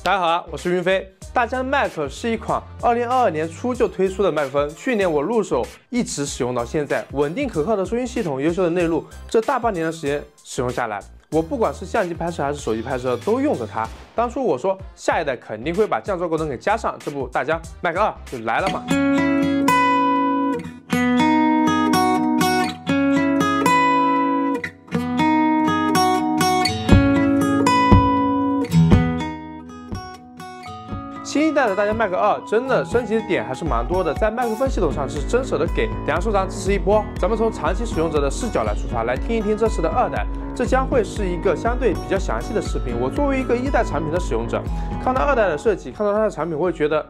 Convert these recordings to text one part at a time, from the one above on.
大家好啊，我是云飞。大疆 Mic 是一款2022年初就推出的麦克风，去年我入手一直使用到现在，稳定可靠的收音系统，优秀的内录，这大半年的时间使用下来，我不管是相机拍摄还是手机拍摄都用着它。当初我说下一代肯定会把降噪功能给加上，这不大疆 Mic 2就来了嘛。 新一代的大疆 Mic 2真的升级的点还是蛮多的，在麦克风系统上是真舍得给。两收藏支持一波，咱们从长期使用者的视角来出发，来听一听这次的2代。这将会是一个相对比较详细的视频。我作为一个1代产品的使用者，看到2代的设计，看到它的产品，我会觉得，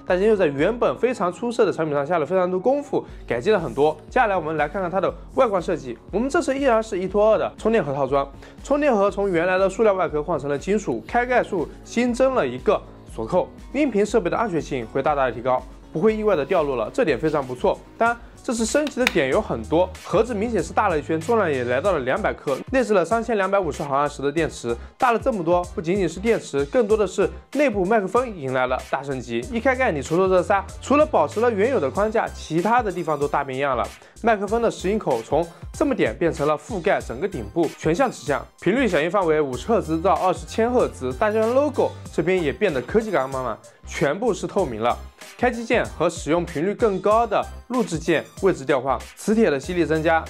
大疆又在原本非常出色的产品上下了非常多功夫，改进了很多。接下来我们来看看它的外观设计。我们这次依然是1+2的充电盒套装，充电盒从原来的塑料外壳换成了金属，开盖处新增了一个 锁扣，音频设备的安全性会大大的提高，不会意外的掉落了，这点非常不错。当然，这次升级的点有很多，盒子明显是大了一圈，重量也来到了200克，内置了3250毫安时的电池，大了这么多，不仅仅是电池，更多的是内部麦克风迎来了大升级。一开盖，你瞅瞅这仨，除了保持了原有的框架，其他的地方都大变样了。 麦克风的拾音口从这么点变成了覆盖整个顶部，全向指向，频率响应范围50赫兹到20千赫兹。大疆 logo 这边也变得科技感满满，全部是透明了。开机键和使用频率更高的录制键位置调换，磁铁的吸力增加，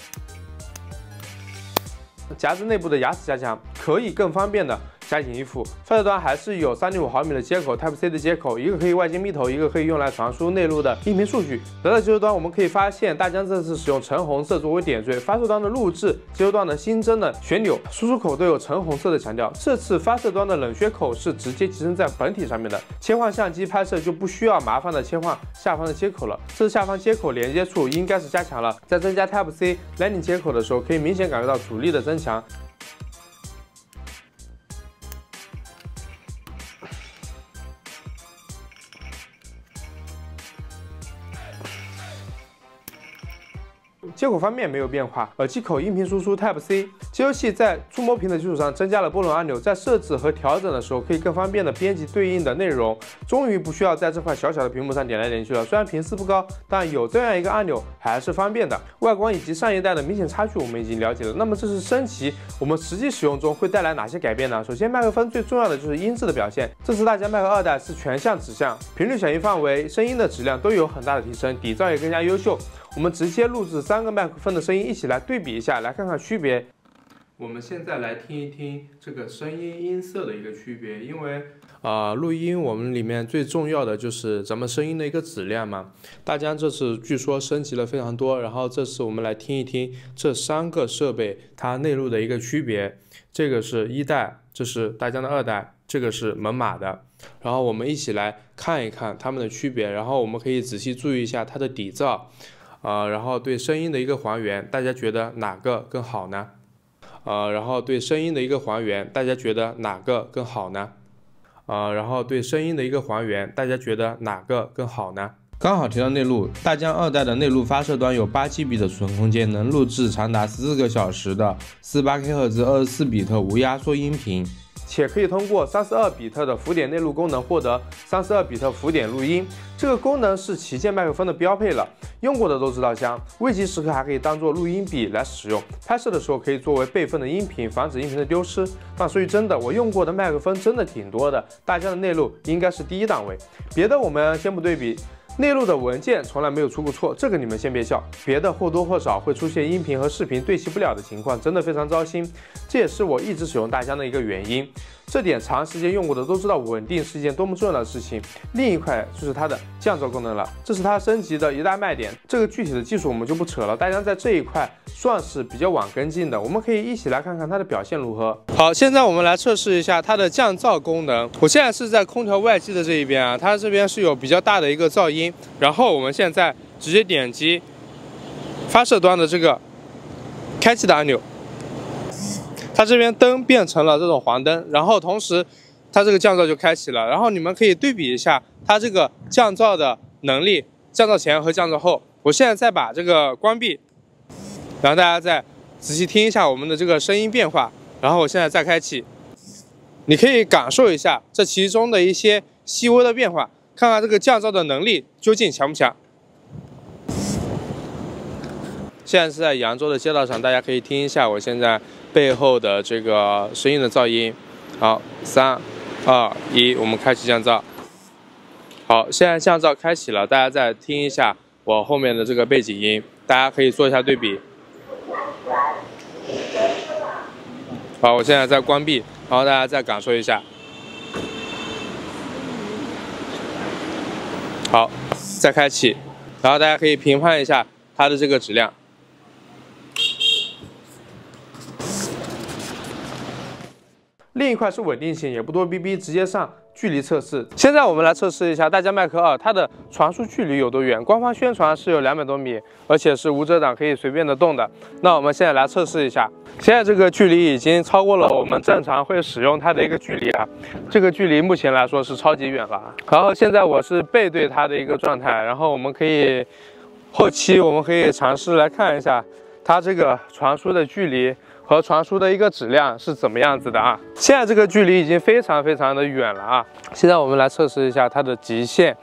夹子内部的牙齿加强，可以更方便的 加紧衣服。发射端还是有3.5毫米的接口 ，Type-C 的接口，一个可以外接密头，一个可以用来传输内录的音频数据。来到接收端，我们可以发现大疆这次使用橙红色作为点缀，发射端的录制、接收端的新增的旋钮、输出口都有橙红色的强调。这次发射端的冷却口是直接集成在本体上面的，切换相机拍摄就不需要麻烦的切换下方的接口了。这次下方接口连接处应该是加强了，在增加 Type-C Lightning 接口的时候，可以明显感觉到阻力的增强。 接口方面没有变化，耳机口、音频输出 Type-C， 接收器在触摸屏的基础上增加了波轮按钮，在设置和调整的时候可以更方便的编辑对应的内容。终于不需要在这块小小的屏幕上点来点去了。虽然频次不高，但有这样一个按钮还是方便的。外观以及上一代的明显差距我们已经了解了。那么这次升级，我们实际使用中会带来哪些改变呢？首先，麦克风最重要的就是音质的表现。这次大疆 Mic 2代是全向指向，频率响应范围、声音的质量都有很大的提升，底噪也更加优秀。 我们直接录制3个麦克风的声音一起来对比一下，来看看区别。我们现在来听一听这个声音音色的一个区别，因为录音我们里面最重要的就是咱们声音的一个质量嘛。大疆这次据说升级了非常多，然后这次我们来听一听这3个设备它内录的一个区别。这个是1代，这是大疆的2代，这个是门马的。然后我们一起来看一看它们的区别，然后我们可以仔细注意一下它的底噪。 然后对声音的一个还原，大家觉得哪个更好呢？然后对声音的一个还原，大家觉得哪个更好呢？然后对声音的一个还原，大家觉得哪个更好呢？刚好提到内录，大疆2代的内录发射端有8GB 的储存空间，能录制长达14个小时的48K 赫兹24比特无压缩音频。 且可以通过32比特的浮点内录功能获得32比特浮点录音，这个功能是旗舰麦克风的标配了，用过的都知道香。危急时刻还可以当做录音笔来使用，拍摄的时候可以作为备份的音频，防止音频的丢失。但说句真的，我用过的麦克风真的挺多的，大疆的内录应该是第1档位，别的我们先不对比。 内录的文件从来没有出过错，这个你们先别笑。别的或多或少会出现音频和视频对齐不了的情况，真的非常糟心。这也是我一直使用大疆的一个原因。这点长时间用过的都知道，稳定是一件多么重要的事情。另一块就是它的降噪功能了，这是它升级的一大卖点。这个具体的技术我们就不扯了，大疆在这一块算是比较晚跟进的。我们可以一起来看看它的表现如何。好，现在我们来测试一下它的降噪功能。我现在是在空调外机的这一边啊，它这边是有比较大的一个噪音。 然后我们现在直接点击发射端的这个开启的按钮，它这边灯变成了这种黄灯，然后同时它这个降噪就开启了。然后你们可以对比一下它这个降噪的能力，降噪前和降噪后。我现在再把这个关闭，然后大家再仔细听一下我们的这个声音变化。然后我现在再开启。你可以感受一下这其中的一些细微的变化，看看这个降噪的能力究竟强不强。现在是在扬州的街道上，大家可以听一下我现在背后的这个声音的噪音。好，3、2、1，我们开启降噪。好，现在降噪开启了，大家再听一下我后面的这个背景音，大家可以做一下对比。好，我现在在关闭，然后大家再感受一下。好，再开启，然后大家可以评判一下它的这个质量。另一块是稳定性，也不多逼逼，直接上距离测试。现在我们来测试一下大疆麦克2，它的传输距离有多远？官方宣传是有200多米，而且是无遮挡，可以随便的动的。那我们现在来测试一下，现在这个距离已经超过了我们正常会使用它的一个距离了。这个距离目前来说是超级远了。然后现在我是背对它的一个状态，然后我们可以后期我们可以尝试来看一下它这个传输的距离和传输的一个质量是怎么样子的啊？现在这个距离已经非常的远了啊！现在我们来测试一下它的极限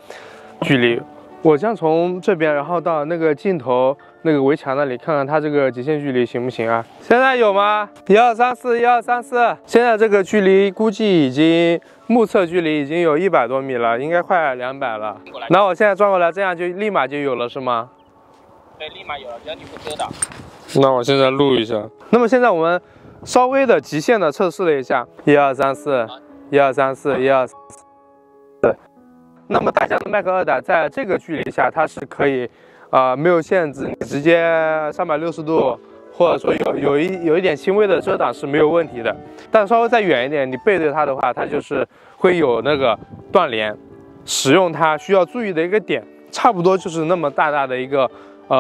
距离。我将从这边，然后到那个镜头那个围墙那里，看看它这个极限距离行不行啊？现在有吗？1234，1234。现在这个距离估计已经目测距离已经有100多米了，应该快200了。那我现在转过来，这样就立马就有了是吗？对，立马有了，只要你不遮挡。那我现在录一下。那么现在我们稍微的极限的测试了一下，1234，1234，1234。对。那么大疆的麦克2代在这个距离下，它是可以，没有限制，你直接360度，或者说有一点轻微的遮挡是没有问题的。但稍微再远一点，你背对它的话，它就是会有那个断连。使用它需要注意的一个点，差不多就是那么大的一个。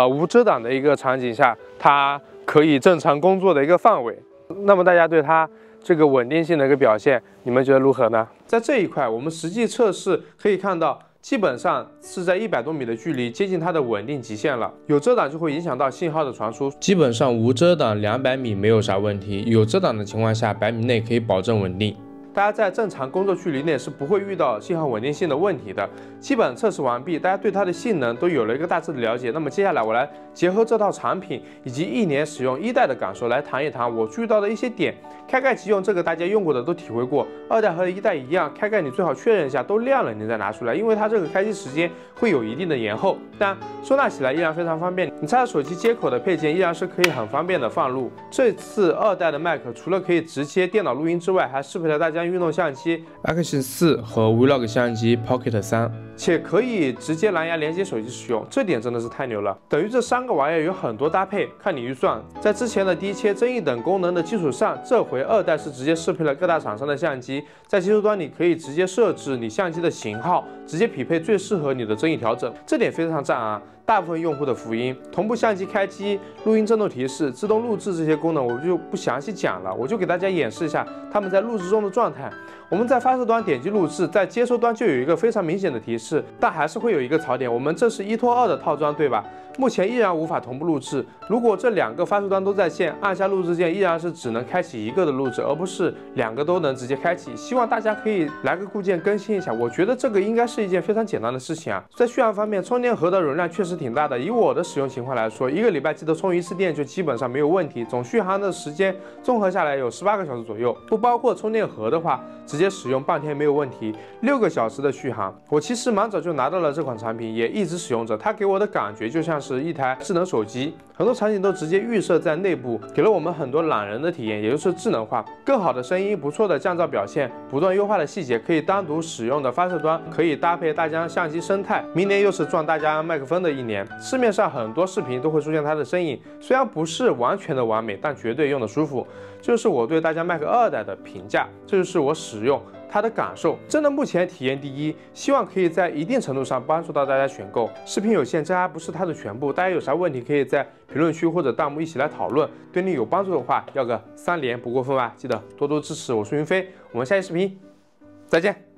无遮挡的一个场景下，它可以正常工作的一个范围。那么大家对它这个稳定性的一个表现，你们觉得如何呢？在这一块，我们实际测试可以看到，基本上是在100多米的距离，接近它的稳定极限了。有遮挡就会影响到信号的传输，基本上无遮挡200米没有啥问题，有遮挡的情况下，100米内可以保证稳定。大家在正常工作距离内是不会遇到信号稳定性的问题的。基本测试完毕，大家对它的性能都有了一个大致的了解。那么接下来我来结合这套产品以及1年使用1代的感受来谈一谈我注意到的一些点。开盖即用，这个大家用过的都体会过。2代和1代一样，开盖你最好确认一下都亮了，你再拿出来，因为它这个开机时间会有一定的延后。但收纳起来依然非常方便，你插着手机接口的配件依然是可以很方便的放入。这次2代的 Mac 除了可以直接电脑录音之外，还适配了大疆运动相机 Action 4和 Vlog 相机 Pocket 3，且可以直接蓝牙连接手机使用，这点真的是太牛了。等于这3个玩意儿有很多搭配，看你预算。在之前的低切、增益等功能的基础上，这回2代是直接适配了各大厂商的相机，在接收端你可以直接设置你相机的型号，直接匹配最适合你的增益调整，这点非常赞啊！大部分用户的福音，同步相机开机、录音震动提示、自动录制这些功能，我就不详细讲了，我就给大家演示一下他们在录制中的状态。我们在发射端点击录制，在接收端就有一个非常明显的提示，但还是会有一个槽点，我们这是1拖2的套装，对吧？目前依然无法同步录制。如果这2个发射端都在线，按下录制键依然是只能开启一个的录制，而不是2个都能直接开启。希望大家可以来个固件更新一下，我觉得这个应该是一件非常简单的事情啊。在续航方面，充电盒的容量确实挺大的，以我的使用情况来说，1个礼拜记得充1次电就基本上没有问题。总续航的时间综合下来有18个小时左右，不包括充电盒的话，直接使用半天没有问题，6个小时的续航。我其实蛮早就拿到了这款产品，也一直使用着，它给我的感觉就像是一台智能手机，很多场景都直接预设在内部，给了我们很多懒人的体验，也就是智能化，更好的声音，不错的降噪表现，不断优化的细节，可以单独使用的发射端可以搭配大疆相机生态。明年又是赚大疆麦克风的一年，市面上很多视频都会出现它的身影，虽然不是完全的完美，但绝对用的舒服。这就是我对大疆麦克2代的评价，这就是我使用它的感受，真的目前体验第一，希望可以在一定程度上帮助到大家选购。视频有限，这还不是它的全部，大家有啥问题可以在评论区或者弹幕一起来讨论，对你有帮助的话，要个3连不过分吧，记得多多支持。我是云飞，我们下期视频再见。